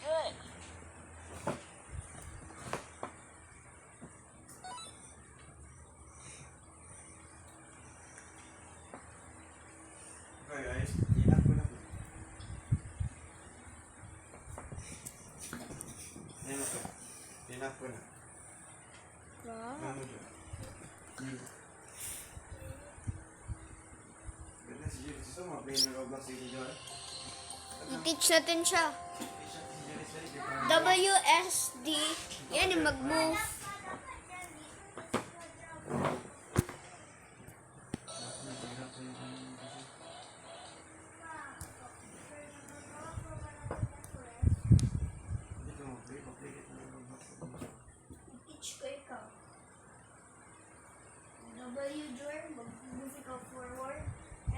good. Okay guys, inak ko na po. Ayan na po. Inak ko na. Wow. Ano dyan? Ganda si Jerry. Gusto mo, play na Roblox si Jerry? I-teach natin siya. WSD. Yan yung mag-move. Teach ko ikaw. W drawer, mag-move ikaw forward.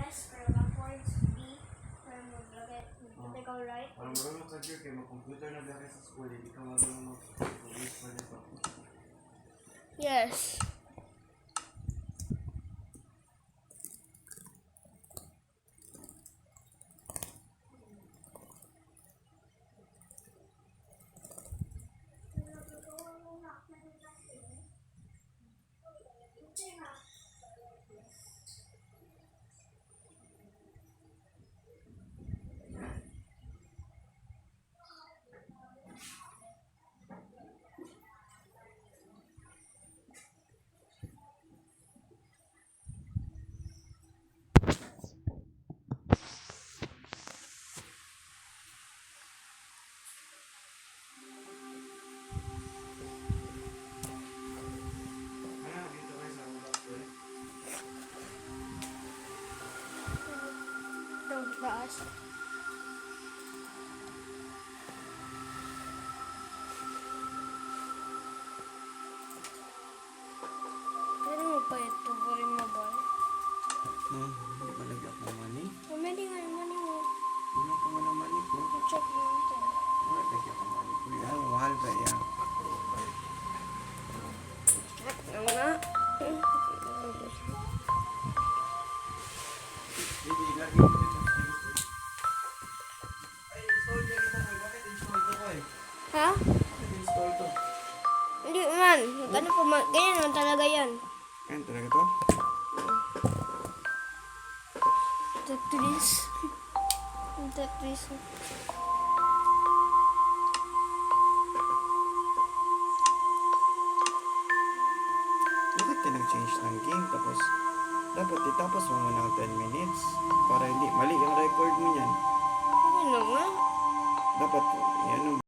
S para backwards. B para maglagay ikaw right. Parang marunong ka Jerry, kaya mag-computer na dahil sa school, hindi ka marunong mag-use pa nito. Yes. Ano, dito kayo sa Roblox boy? Don't trust. Pero mo pa ito, rin mo ba? Hindi pa lagyan ko ng money. Pwede nga naman mo. Hindi ko nga ng money ko. I-check natin. Wala lagyan ko ng money ko. Yan, mahal ba yan? Ano nga? Hindi, lagi ko dito. Ay, install niya kita ko. Bakit install to ko eh? Ha? Bakit install to? Hindi man. Ganun po, ganyan naman talaga yan. Ayan talaga to? Tetris. Tetris. Bakit ka nag-change ng game? Tapos, dapat itapos mo muna ng 10 minutes. Para hindi mali yung record mo yan. Ano nga? Dapat, yan